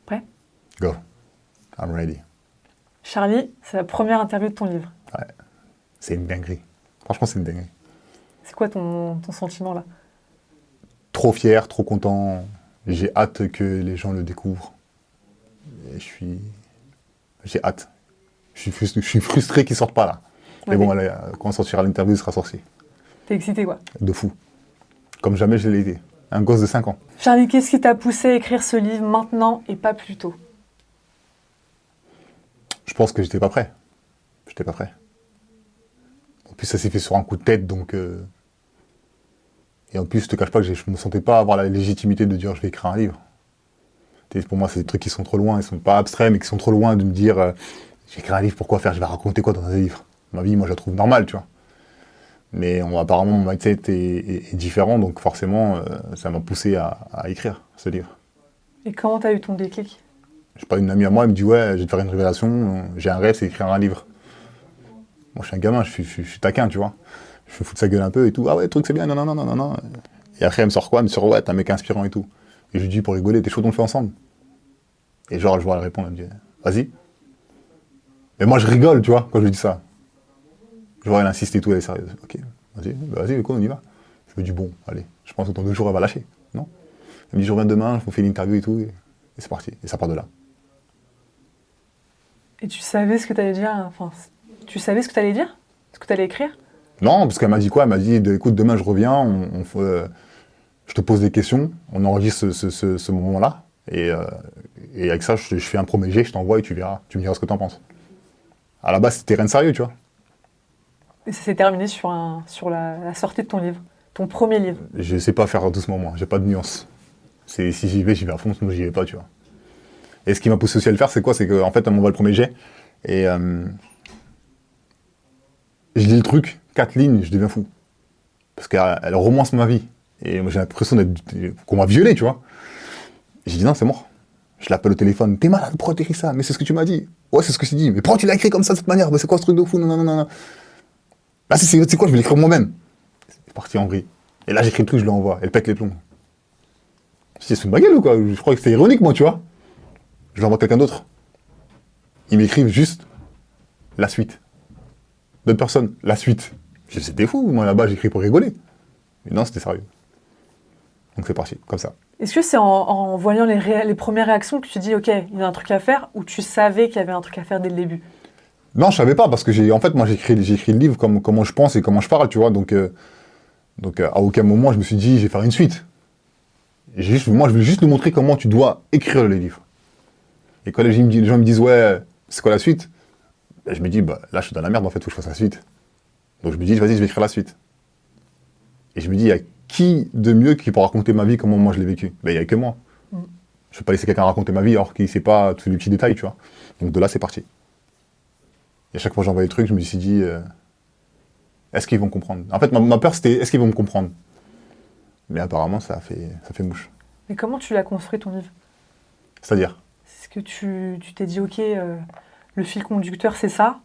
Prêt? Go. I'm ready. Charlie, c'est la première interview de ton livre. Ouais. C'est une dinguerie. Franchement, c'est une dinguerie. C'est quoi ton sentiment là? Trop fier, trop content. J'ai hâte que les gens le découvrent. Et j'ai hâte. Je suis frustré qu'il sorte pas là. Mais Ouais, bon, allez, quand on sortira l'interview, il sera sorti. t'es excité quoi? De fou. Comme jamais je l'ai été. Un gosse de 5 ans. Charlie, qu'est-ce qui t'a poussé à écrire ce livre maintenant et pas plus tôt? Je pense que j'étais pas prêt. J'étais pas prêt. En plus, ça s'est fait sur un coup de tête, donc... Et en plus, je te cache pas que je me sentais pas avoir la légitimité de dire je vais écrire un livre. Pour moi, c'est des trucs qui sont trop loin, ils sont pas abstraits, mais qui sont trop loin de me dire je vais écrire un livre, pourquoi faire? Je vais raconter quoi dans un livre? Ma vie, moi, je la trouve normale, tu vois. Mais apparemment, mon mindset est différent, donc forcément, ça m'a poussé à écrire ce livre. Et comment t'as eu ton déclic? J'ai pas une amie à moi, elle me dit ouais, je vais te faire une révélation, j'ai un rêve, c'est écrire un livre. Moi, je suis un gamin, je suis taquin, tu vois. Je me fous de sa gueule un peu et tout. Ah ouais, le truc c'est bien, non, non, non, non, non, non. Et après, elle me sort quoi? Elle me sort ouais, t'es un mec inspirant et tout. Et je lui dis pour rigoler, t'es chaud, on le fait ensemble? Et genre, je vois elle répondre, elle me dit vas-y. Mais moi, je rigole, tu vois, quand je lui dis ça. Je vois, elle insiste et tout, elle est sérieuse. Ok, vas-y, bah vas-y, on y va. Je me dis bon, allez, je pense que dans 2 jours, elle va lâcher, non? Elle me dit je reviens demain, je vous fais une interview et tout, et c'est parti. Et ça part de là. Et tu savais ce que t'allais dire? Enfin, tu savais ce que t'allais dire? Ce que t'allais écrire? Non, parce qu'elle m'a dit quoi? Elle m'a dit écoute, demain je reviens, je te pose des questions, on enregistre ce moment-là, et avec ça, je fais un premier jet, je t'envoie et tu verras, tu me diras ce que t'en penses. À la base, c'était rien de sérieux, tu vois. Et ça s'est terminé sur la sortie de ton livre, ton premier livre. Je sais pas faire doucement, moi, j'ai pas de nuance. Si j'y vais à fond, sinon j'y vais pas, tu vois. Et ce qui m'a poussé aussi à le faire, c'est quoi? C'est qu'en fait, elle m'envoie le premier jet, et je lis le truc, 4 lignes, je deviens fou. Parce qu'elle romance ma vie. Et moi, j'ai l'impression qu'on m'a violé, tu vois. Et j'ai dit non, c'est mort. Je l'appelle au téléphone. T'es malade, pourquoi t'écris ça? Mais c'est ce que tu m'as dit. Ouais, c'est ce que j'ai dit. Mais pourquoi tu l'as écrit comme ça, de cette manière? Mais c'est quoi ce truc de fou? Non, non, non, non. Là, c'est quoi? Je vais l'écrire moi-même. C'est parti en vrille. Et là, j'écris le truc, je l'envoie. Elle pète les plombs. Je dis, c'est une baguette ou quoi? Je crois que c'était ironique, moi, tu vois. Je l'envoie à quelqu'un d'autre. Ils m'écrivent juste la suite. D'autres personnes, la suite. Je dis, c'était fou. Moi, là-bas, j'écris pour rigoler. Mais non, c'était sérieux. Donc c'est parti, comme ça. Est-ce que c'est en voyant les premières réactions que tu te dis ok, il y a un truc à faire, ou tu savais qu'il y avait un truc à faire dès le début? Non, je savais pas, parce que en fait, moi, j'écris le livre comme comment je pense et comment je parle, tu vois. Donc, à aucun moment, je me suis dit, je vais faire une suite. Moi, je voulais juste nous montrer comment tu dois écrire les livres. Et quand les gens me disent, ouais, c'est quoi la suite? Ben, je me dis, bah, là, je suis dans la merde, en fait, faut que je fasse la suite. Donc, je me dis, vas-y, je vais écrire la suite. Et je me dis, il y a qui de mieux qui pourra raconter ma vie, comment moi je l'ai vécu? Ben, il n'y a que moi. Mm. Je ne vais pas laisser quelqu'un raconter ma vie alors qu'il ne sait pas tous les petits détails, tu vois. Donc, de là, c'est parti. Et à chaque fois que j'envoie des trucs, je me suis dit, est-ce qu'ils vont comprendre? En fait, ma peur, c'était, est-ce qu'ils vont me comprendre? Mais apparemment, ça fait mouche. Mais comment tu l'as construit ton livre? C'est-à-dire? Est-ce que tu t'es dit ok, le fil conducteur c'est ça,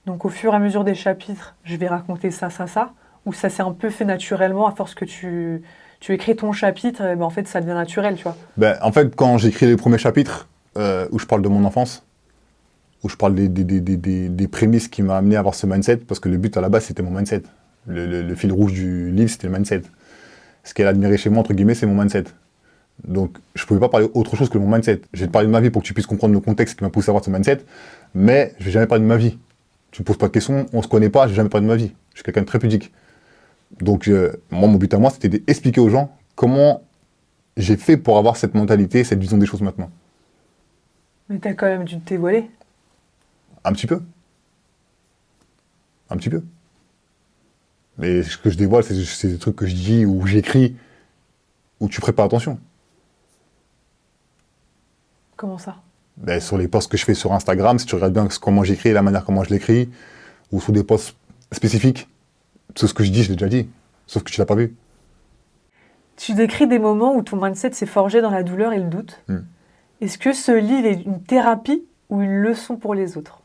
donc au fur et à mesure des chapitres, je vais raconter ça, ça, ça, ou ça s'est un peu fait naturellement à force que tu écris ton chapitre, et ben en fait ça devient naturel, tu vois? Ben, en fait, quand j'écris les premiers chapitres, où je parle de mon enfance, où je parle des prémices qui m'ont amené à avoir ce mindset, parce que le but à la base, c'était mon mindset. Le fil rouge du livre, c'était le mindset. Ce qu'elle admirait chez moi, entre guillemets, c'est mon mindset. Donc, je ne pouvais pas parler autre chose que mon mindset. Je vais te parler de ma vie pour que tu puisses comprendre le contexte qui m'a poussé à avoir ce mindset, mais je ne vais jamais parler de ma vie. Tu ne me poses pas de questions, on ne se connaît pas, je ne vais jamais parler de ma vie. Je suis quelqu'un de très pudique. Donc, moi, mon but à moi, c'était d'expliquer aux gens comment j'ai fait pour avoir cette mentalité, cette vision des choses maintenant. Mais t'as quand même dû te dévoiler. Un petit peu. Un petit peu. Mais ce que je dévoile, c'est des trucs que je dis ou j'écris, où tu prêtes pas attention. Comment ça? Ben, sur les posts que je fais sur Instagram, si tu regardes bien comment j'écris, la manière comment je l'écris, ou sur des posts spécifiques, tout ce que je dis, je l'ai déjà dit. Sauf que tu l'as pas vu. Tu décris des moments où ton mindset s'est forgé dans la douleur et le doute. Hmm. Est-ce que ce livre est une thérapie ou une leçon pour les autres?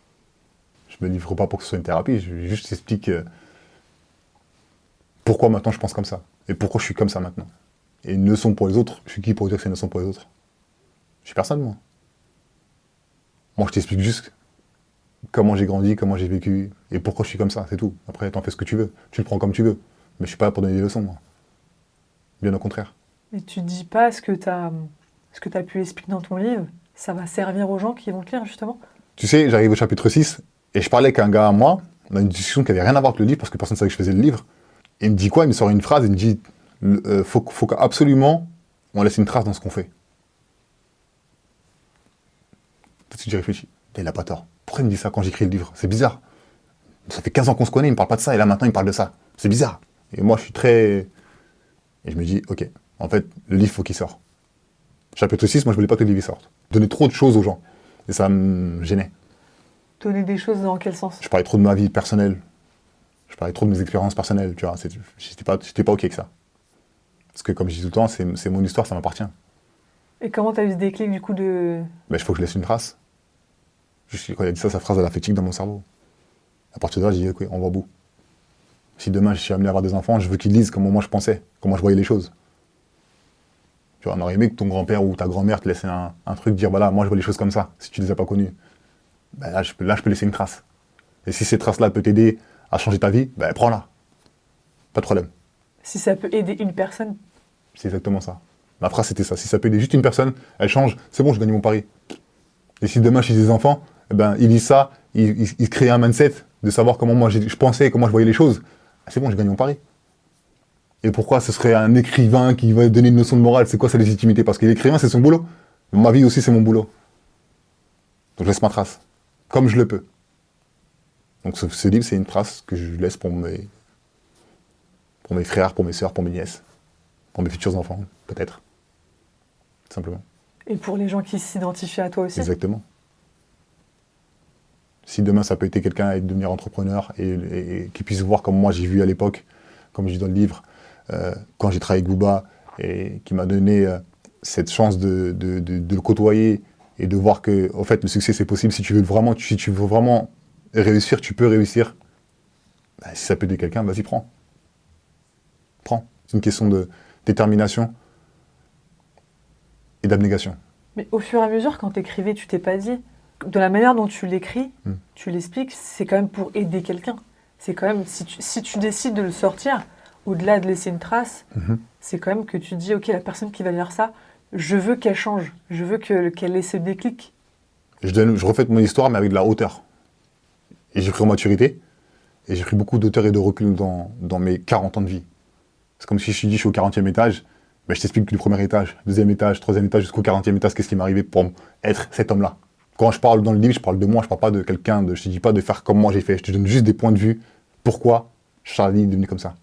Je me livre pas pour que ce soit une thérapie, je juste explique pourquoi maintenant je pense comme ça. Et pourquoi je suis comme ça maintenant. Et une leçon pour les autres, je suis qui pour dire que c'est une leçon pour les autres? Je suis personne, moi. Moi, je t'explique juste comment j'ai grandi, comment j'ai vécu et pourquoi je suis comme ça, c'est tout. Après, t'en fais ce que tu veux. Tu le prends comme tu veux. Mais je suis pas là pour donner des leçons, moi. Bien au contraire. Mais tu dis pas ce que tu as pu expliquer dans ton livre, ça va servir aux gens qui vont te lire, justement. Tu sais, j'arrive au chapitre 6 et je parlais avec un gars à moi. On a une discussion qui avait rien à voir avec le livre parce que personne ne savait que je faisais le livre. Et il me dit quoi? Il me sort une phrase, il me dit faut qu'absolument on laisse une trace dans ce qu'on fait. Tout de suite, j'ai réfléchi. Il n'a pas tort. Pourquoi il me dit ça quand j'écris le livre? C'est bizarre. Ça fait 15 ans qu'on se connaît, il me parle pas de ça et là maintenant il me parle de ça. C'est bizarre. Et moi, je suis très. Et je me dis, ok, en fait, le livre, faut qu'il sorte. Chapitre 6, moi, je voulais pas que le livre sorte. Donner trop de choses aux gens. Et ça me gênait. Donner des choses dans quel sens? Je parlais trop de ma vie personnelle. Je parlais trop de mes expériences personnelles, tu vois. J'étais pas ok avec ça. Parce que, comme je dis tout le temps, c'est mon histoire, ça m'appartient. Et comment tu as eu ce déclic, du coup, de... Mais il faut que je laisse une trace. Juste, quand il a dit ça, sa phrase, elle a fait tic dans mon cerveau. À partir de là, j'ai dit, ok, on va au bout. Si demain, je suis amené à avoir des enfants, je veux qu'ils lisent comment moi je pensais, comment je voyais les choses. Tu vois, on aurait aimé que ton grand-père ou ta grand-mère te laisse un truc, dire, voilà, moi je vois les choses comme ça, si tu ne les as pas connues. Ben là, je peux laisser une trace. Et si cette trace-là peut t'aider à changer ta vie, ben prends-la. Pas de problème. Si ça peut aider une personne. C'est exactement ça. Ma phrase, c'était ça. Si ça peut aider juste une personne, elle change, c'est bon, je gagne mon pari. Et si demain, j'ai des enfants, eh ben, ils lisent ça, ils se créent un mindset de savoir comment moi je pensais, comment je voyais les choses. C'est bon, je gagne mon pari. Et pourquoi ce serait un écrivain qui va donner une leçon de morale? C'est quoi sa légitimité? Parce que l'écrivain, c'est son boulot. Ma vie aussi, c'est mon boulot. Donc je laisse ma trace. Comme je le peux. Donc ce livre, c'est une trace que je laisse pour mes frères, pour mes sœurs, pour mes nièces. Pour mes futurs enfants, peut-être. Simplement. Et pour les gens qui s'identifient à toi aussi. Exactement. Si demain, ça peut aider quelqu'un à devenir entrepreneur et qu'il puisse voir comme moi j'ai vu à l'époque, comme je dis dans le livre, quand j'ai travaillé avec Booba et qui m'a donné cette chance de le côtoyer et de voir que, en fait, le succès, c'est possible. Si tu veux vraiment réussir, tu peux réussir. Ben, si ça peut aider quelqu'un, vas-y, prends. Prends. C'est une question de détermination et d'abnégation. Mais au fur et à mesure, quand tu écrivais, tu t'es pas dit, de la manière dont tu l'écris, tu l'expliques, c'est quand même pour aider quelqu'un. C'est quand même, si tu décides de le sortir, au-delà de laisser une trace, c'est quand même que tu dis, ok, la personne qui va lire ça, je veux qu'elle change, je veux qu'elle ait ce déclic. Je refais mon histoire, mais avec de la hauteur. Et j'ai pris en maturité, et j'ai pris beaucoup d'auteur et de recul dans mes 40 ans de vie. C'est comme si je suis au 40e étage, ben je t'explique du premier étage, deuxième étage, troisième étage, jusqu'au 40e étage, qu'est-ce qui m'est arrivé pour être cet homme-là. Quand je parle dans le livre, je parle de moi, je parle pas de quelqu'un, je te dis pas de faire comme moi j'ai fait, je te donne juste des points de vue, pourquoi Charlie est devenu comme ça.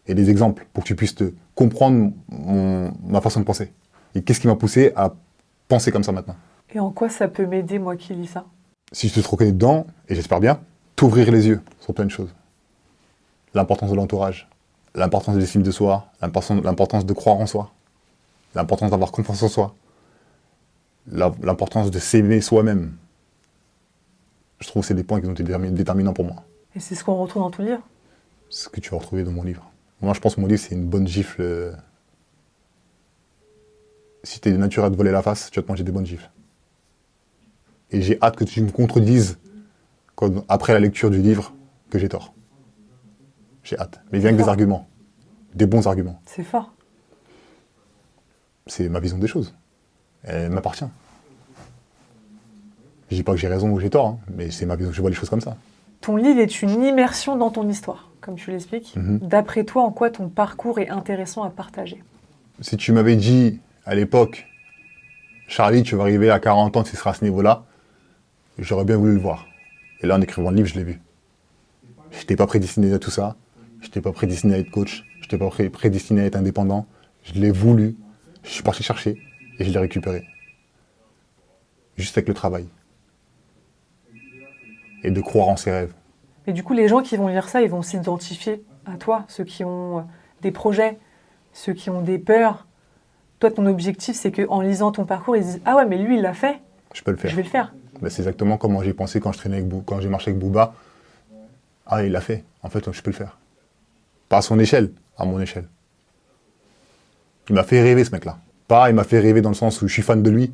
Et des exemples, pour que tu puisses te comprendre ma façon de penser. Et qu'est-ce qui m'a poussé à penser comme ça maintenant. Et en quoi ça peut m'aider, moi qui lis ça? Si je te reconnais dedans, et j'espère bien, t'ouvrir les yeux sur plein de choses. L'importance de l'entourage, l'importance de l'estime de soi, l'importance de croire en soi, l'importance d'avoir confiance en soi, l'importance de s'aimer soi-même. Je trouve que c'est des points qui ont été déterminants pour moi. Et c'est ce qu'on retrouve dans ton livre? C'est ce que tu vas retrouver dans mon livre. Moi, je pense que mon livre, c'est une bonne gifle. Si t'es de nature à te voler la face, tu vas te manger des bonnes gifles. Et j'ai hâte que tu me contredises, après la lecture du livre, que j'ai tort. J'ai hâte. Mais viens avec des arguments. Des bons arguments. C'est fort. C'est ma vision des choses. Elle m'appartient. Je dis pas que j'ai raison ou j'ai tort, hein, mais c'est ma vision, je vois les choses comme ça. Ton livre est une immersion dans ton histoire, comme tu l'expliques. D'après toi, en quoi ton parcours est intéressant à partager? Si tu m'avais dit, à l'époque, Charlie, tu vas arriver à 40 ans, tu seras à ce niveau-là, j'aurais bien voulu le voir. Et là, en écrivant le livre, je l'ai vu. Je n'étais pas prédestiné à tout ça. Je n'étais pas prédestiné à être coach. Je n'étais pas prédestiné à être indépendant. Je l'ai voulu. Je suis parti chercher et je l'ai récupéré. Juste avec le travail. Et de croire en ses rêves. Et du coup, les gens qui vont lire ça, ils vont s'identifier à toi. Ceux qui ont des projets, ceux qui ont des peurs. Toi, ton objectif, c'est qu'en lisant ton parcours, ils disent « Ah ouais, mais lui, il l'a fait. Je peux le faire. Je vais le faire. » Ben, c'est exactement comment j'ai pensé quand j'ai marché avec Booba. Ah, il l'a fait. En fait, je peux le faire. Pas à son échelle, à mon échelle. Il m'a fait rêver, ce mec-là. Pas, il m'a fait rêver dans le sens où je suis fan de lui,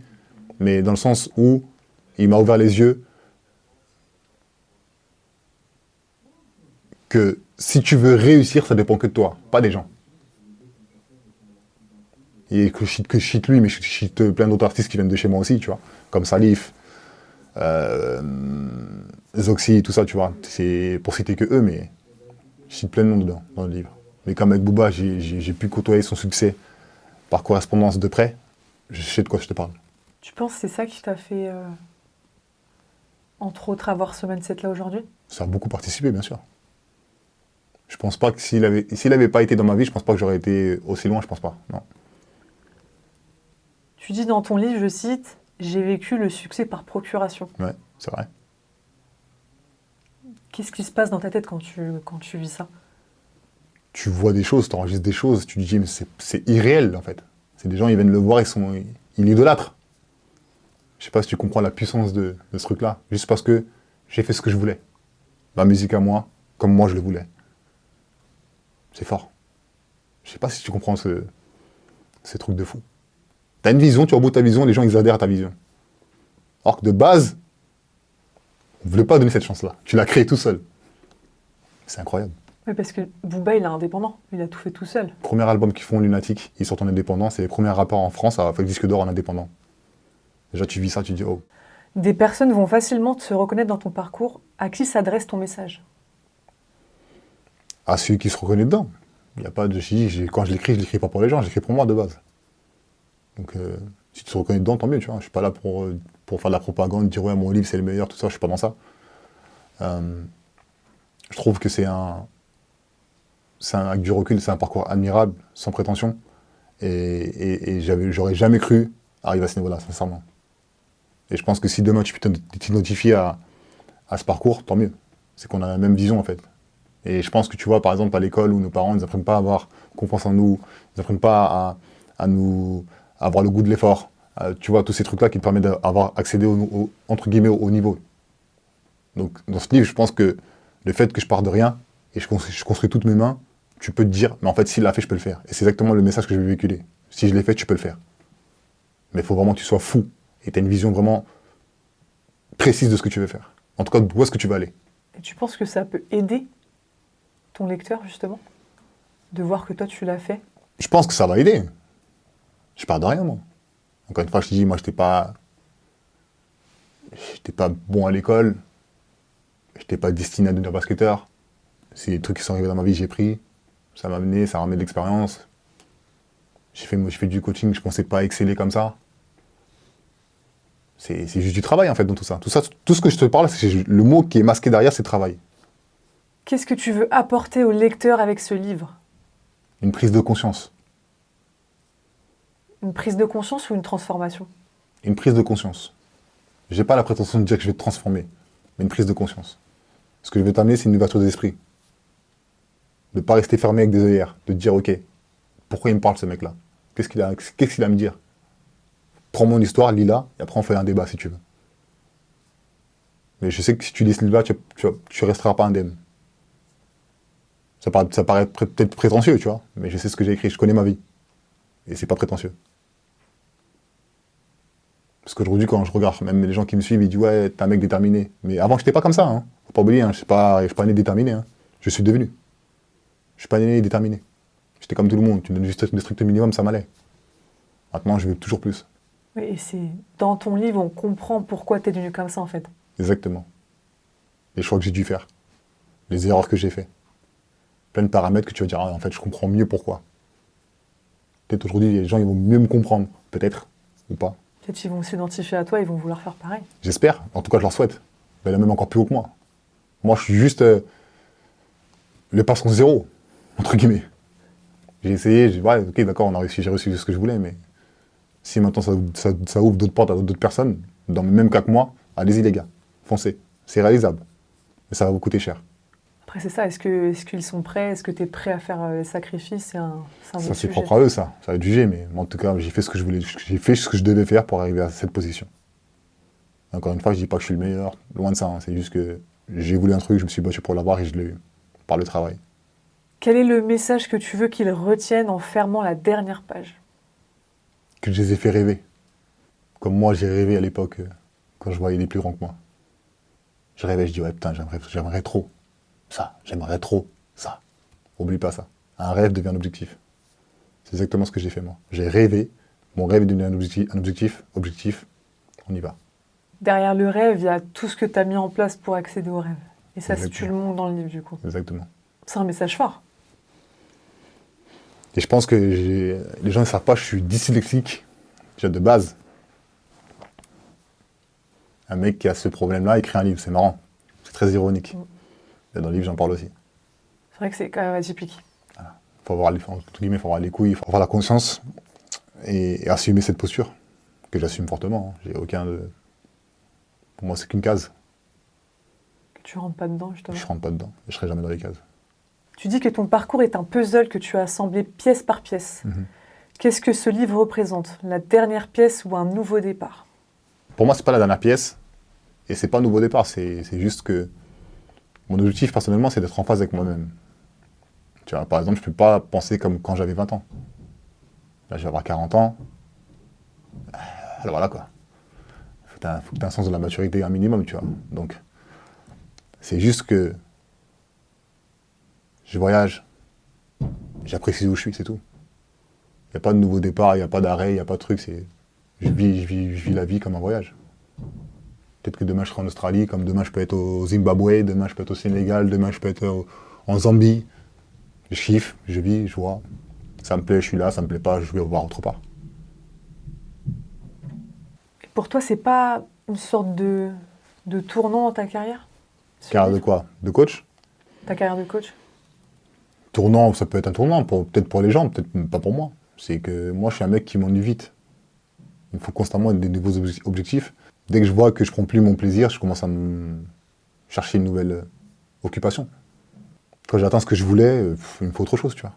mais dans le sens où Il m'a ouvert les yeux que si tu veux réussir, ça dépend que de toi, pas des gens. Et que je cite lui, mais je cite plein d'autres artistes qui viennent de chez moi aussi, tu vois, comme Salif, Zoxy, tout ça, tu vois. C'est pour citer que eux, mais je cite plein de noms dedans, dans le livre. Mais comme avec Booba, j'ai pu côtoyer son succès par correspondance de près, je sais de quoi je te parle. Tu penses que c'est ça qui t'a fait, entre autres, avoir ce mindset-là aujourd'hui? Ça a beaucoup participé, bien sûr. Je pense pas que s'il avait pas été dans ma vie, je pense pas que j'aurais été aussi loin, je pense pas, non. Tu dis dans ton livre, je cite, j'ai vécu le succès par procuration. Ouais, c'est vrai. Qu'est-ce qui se passe dans ta tête quand tu vis ça? Tu vois des choses, tu enregistres des choses, tu te dis, mais c'est irréel, en fait. C'est des gens, ils viennent le voir, ils l'idolâtrent. Je sais pas si tu comprends la puissance de ce truc-là. Juste parce que j'ai fait ce que je voulais. Ma musique à moi, comme moi je le voulais. C'est fort. Je sais pas si tu comprends ces trucs de fou. T'as une vision, tu reboutes ta vision, les gens ils adhèrent à ta vision. Alors que de base, on ne voulait pas donner cette chance-là. Tu l'as créée tout seul. C'est incroyable. Oui, parce que Booba, il est indépendant. Il a tout fait tout seul. Premier album qu'ils font, Lunatic, ils sortent en indépendant. C'est les premiers rappeurs en France à faire le disque d'or en indépendant. Déjà, tu vis ça, tu te dis, oh. Des personnes vont facilement se reconnaître dans ton parcours. À qui s'adresse ton message? À celui qui se reconnaît dedans. Il y a pas de. Quand je l'écris pas pour les gens, je l'écris pour moi de base. Donc, si tu te reconnais dedans, tant mieux, tu vois. Je suis pas là pour faire de la propagande, dire, ouais, mon livre, c'est le meilleur, tout ça, je suis pas dans ça. Je trouve que avec du recul, c'est un parcours admirable, sans prétention. Et j'aurais jamais cru arriver à ce niveau-là, sincèrement. Et je pense que si demain tu peux t'identifier à ce parcours, tant mieux. C'est qu'on a la même vision, en fait. Et je pense que tu vois, par exemple, à l'école où nos parents, ils n'apprennent pas à avoir confiance en nous, ils n'apprennent pas à avoir le goût de l'effort. Tu vois, tous ces trucs-là qui te permettent d'avoir accédé entre guillemets, au niveau. Donc, dans ce livre, je pense que le fait que je pars de rien et je construis toutes mes mains, tu peux te dire, mais en fait, s'il l'a fait, je peux le faire. Et c'est exactement le message que je veux véhiculer. Si je l'ai fait, tu peux le faire. Mais il faut vraiment que tu sois fou et tu as une vision vraiment précise de ce que tu veux faire. En tout cas, où est-ce que tu vas aller. Et tu penses que ça peut aider ton lecteur, justement, de voir que toi, tu l'as fait? Je pense que ça va aider. Je pars de rien, moi. Encore une fois, je te dis, moi, j'étais pas bon à l'école. J'étais pas destiné à devenir basketteur. C'est des trucs qui sont arrivés dans ma vie, j'ai pris. Ça m'a amené, ça m'a amené de l'expérience. J'ai fait du coaching, je pensais pas exceller comme ça. C'est juste du travail, en fait, dans tout ça. Tout ce que je te parle, c'est le mot qui est masqué derrière, c'est travail. Qu'est-ce que tu veux apporter au lecteur avec ce livre? Une prise de conscience. Une prise de conscience ou une transformation? Une prise de conscience. J'ai pas la prétention de dire que je vais te transformer, mais une prise de conscience. Ce que je veux t'amener, c'est une ouverture d'esprit. De ne pas rester fermé avec des œillères. De te dire, ok, pourquoi il me parle ce mec-là? Qu'est-ce qu'il a à me dire? Prends mon histoire, lis-la, et après on fait un débat si tu veux. Mais je sais que si tu lis ce livre-là, tu resteras pas indemne. Ça paraît peut-être prétentieux, tu vois, mais je sais ce que j'ai écrit, je connais ma vie. Et c'est pas prétentieux. Parce qu'aujourd'hui, quand je regarde, même les gens qui me suivent, ils disent, ouais, t'es un mec déterminé. Mais avant, j'étais pas comme ça, hein. Faut pas oublier, hein. Je suis pas né déterminé, hein. Je suis devenu. Je suis pas né déterminé. J'étais comme tout le monde. Tu me donnes juste le strict minimum, ça m'allait. Maintenant, je veux toujours plus. Oui, et c'est dans ton livre, on comprend pourquoi tu es devenu comme ça, en fait. Exactement. Les choix que j'ai dû faire. Les erreurs que j'ai fait. Plein de paramètres que tu vas dire, ah, en fait, je comprends mieux pourquoi. Peut-être aujourd'hui, les gens ils vont mieux me comprendre. Peut-être. Ou pas. Peut-être qu'ils vont s'identifier à toi, ils vont vouloir faire pareil. J'espère. En tout cas, je leur souhaite. Mais là, même encore plus haut que moi. Moi, je suis juste le patron zéro, entre guillemets. J'ai essayé, ouais, ok, d'accord, j'ai reçu ce que je voulais, mais si maintenant ça ouvre d'autres portes à d'autres personnes, dans le même cas que moi, allez-y les gars, foncez. C'est réalisable. Mais ça va vous coûter cher. Après, c'est ça, est-ce qu'ils sont prêts? Est-ce que tu es prêt à faire les sacrifices? C'est un Ça, autre c'est sujet. propre à eux, ça. Ça va être jugé, mais en tout cas, j'ai fait ce que je voulais, j'ai fait ce que je devais faire pour arriver à cette position. Encore une fois, je dis pas que je suis le meilleur, loin de ça, hein. C'est juste que j'ai voulu un truc, je me suis battu pour l'avoir et je l'ai eu, par le travail. Quel est le message que tu veux qu'ils retiennent en fermant la dernière page? Que je les ai fait rêver. Comme moi, j'ai rêvé à l'époque, quand je voyais les plus grands que moi. Je rêvais, je dis, ouais, putain, j'aimerais trop ça, j'aimerais trop ça. Oublie pas ça. Un rêve devient un objectif. C'est exactement ce que j'ai fait, moi. J'ai rêvé, mon rêve est devenu un objectif, on y va. Derrière le rêve, il y a tout ce que tu as mis en place pour accéder au rêve. Et ça, tu Exactement. le montres dans le livre, du coup. Exactement. C'est un message fort. Et je pense que les gens ne savent pas, je suis dyslexique, déjà de base. Un mec qui a ce problème-là écrit un livre, c'est marrant. C'est très ironique. Et dans le livre, j'en parle aussi. C'est vrai que c'est quand même atypique. Faut avoir les couilles, il faut avoir la conscience et assumer cette posture, que j'assume fortement. J'ai aucun de... Pour moi, c'est qu'une case. Que tu rentres pas dedans, justement. Je rentre pas dedans. Je serai jamais dans les cases. Tu dis que ton parcours est un puzzle que tu as assemblé pièce par pièce. Qu'est-ce que ce livre représente? La dernière pièce ou un nouveau départ? Pour moi, c'est pas la dernière pièce et c'est pas un nouveau départ. C'est juste que mon objectif, personnellement, c'est d'être en phase avec moi-même. Tu vois, par exemple, je peux pas penser comme quand j'avais 20 ans. Là, je vais avoir 40 ans. Alors voilà, quoi. Faut que t'aies un sens de la maturité un minimum, tu vois. Donc, c'est juste que je voyage, j'apprécie où je suis, c'est tout. Il n'y a pas de nouveau départ, il n'y a pas d'arrêt, il n'y a pas de truc. Je vis la vie comme un voyage. Peut-être que demain je serai en Australie, comme demain je peux être au Zimbabwe, demain je peux être au Sénégal, demain je peux être en Zambie. Je kiffe, je vis, je vois. Ça me plaît, je suis là, ça me plaît pas, je vais voir autre part. Et pour toi, c'est pas une sorte de tournant dans ta carrière? Carrière de quoi? De coach? Ta carrière de coach? Tournant, ça peut être un tournant, peut-être pour les gens, peut-être pas pour moi. C'est que moi, je suis un mec qui m'ennuie vite. Il me faut constamment des nouveaux objectifs. Dès que je vois que je prends plus mon plaisir, je commence à me chercher une nouvelle occupation. Quand j'atteins ce que je voulais, il me faut autre chose, tu vois.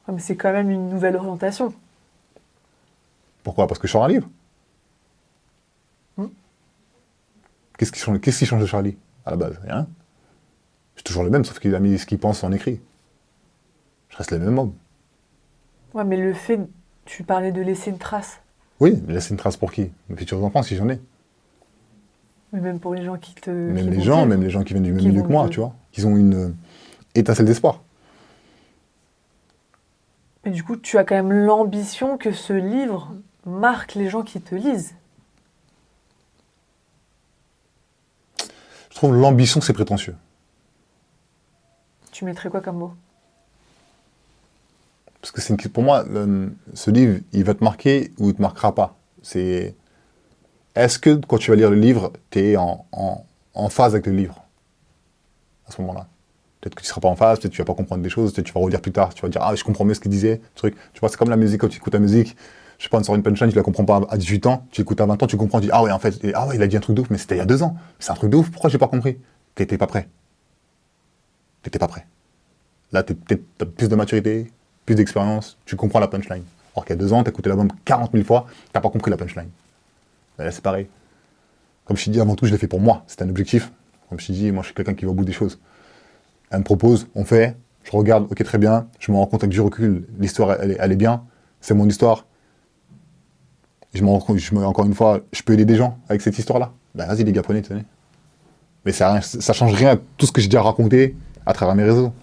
Ouais, mais c'est quand même une nouvelle orientation. Pourquoi? Parce que je sors un livre. Qu'est-ce qui change de Charlie, à la base? Rien. Je suis toujours le même, sauf qu'il a mis ce qu'il pense en écrit. Je reste le même homme. Ouais, mais le fait, tu parlais de laisser une trace. Oui, mais laisser une trace pour qui? Mes futurs enfants, si j'en ai. Mais même pour les gens qui te... Même qui les vont gens, vivre. même les gens qui viennent du même Qui milieu vont que moi, vivre. tu vois. Ils ont une étincelle d'espoir. Mais du coup, tu as quand même l'ambition que ce livre marque les gens qui te lisent. Je trouve l'ambition, c'est prétentieux. Tu mettrais quoi comme mot? Parce que pour moi, ce livre, il va te marquer ou il te marquera pas. Est-ce que quand tu vas lire le livre, tu es en phase avec le livre à ce moment-là? Peut-être que tu ne seras pas en phase, peut-être que tu vas pas comprendre des choses, peut-être que tu vas relire plus tard, tu vas dire ah je comprends mieux ce qu'il disait, truc. Tu vois, c'est comme la musique, quand tu écoutes la musique, je sais pas, on sort une punchline, tu la comprends pas à 18 ans, tu écoutes à 20 ans, tu comprends, tu dis ah ouais en fait, ah ouais il a dit un truc de ouf, mais c'était il y a 2 ans. C'est un truc de ouf, pourquoi j'ai pas compris? T'étais pas prêt. T'étais pas prêt. Là, t'as plus de maturité, plus d'expérience, tu comprends la punchline. Alors qu'il y a 2 ans, t'as écouté l'album 40 000 fois, t'as pas compris la punchline. Et là, c'est pareil. Comme je t'ai dit avant tout, je l'ai fait pour moi. C'était un objectif. Comme je t'ai dit, moi, je suis quelqu'un qui va au bout des choses. Elle me propose, on fait, je regarde, ok, très bien, je me rends compte avec du recul, l'histoire, elle est bien, c'est mon histoire. Encore une fois, je peux aider des gens avec cette histoire-là. Ben vas-y les gars, prenez, tenez. Mais ça change rien à tout ce que j'ai déjà raconté à travers mes réseaux.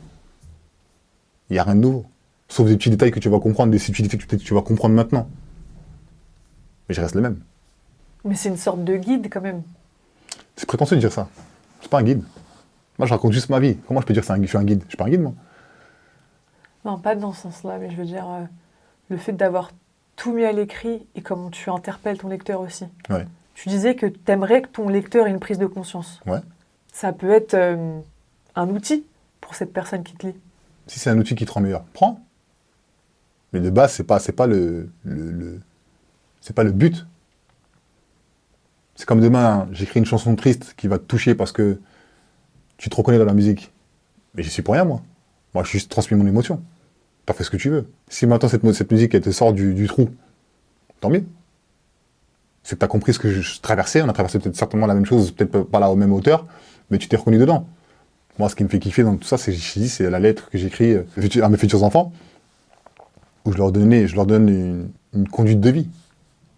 Il n'y a rien de nouveau. Sauf des petits détails que tu vas comprendre, des subtilités que peut-être tu vas comprendre maintenant. Mais je reste le même. Mais c'est une sorte de guide quand même. C'est prétentieux de dire ça. C'est pas un guide. Moi, je raconte juste ma vie. Comment je peux dire que je suis un guide? Je suis pas un guide, moi. Non, pas dans ce sens-là, mais je veux dire, le fait d'avoir tout mis à l'écrit et comment tu interpelles ton lecteur aussi. Ouais. Tu disais que tu aimerais que ton lecteur ait une prise de conscience. Ouais. Ça peut être un outil pour cette personne qui te lit. Si c'est un outil qui te rend meilleur, prends. Mais de base, c'est pas le but. C'est comme demain, j'écris une chanson triste qui va te toucher parce que tu te reconnais dans la musique. Mais j'y suis pour rien, moi. Moi, je suis juste transmis mon émotion. T'en fais ce que tu veux. Si maintenant cette musique, elle te sort du trou, tant mieux. C'est que t'as compris ce que je traversais. On a traversé peut-être certainement la même chose, peut-être pas la même hauteur, mais tu t'es reconnu dedans. Moi, ce qui me fait kiffer dans tout ça, c'est la lettre que j'écris à mes futurs enfants, où je leur donne une conduite de vie.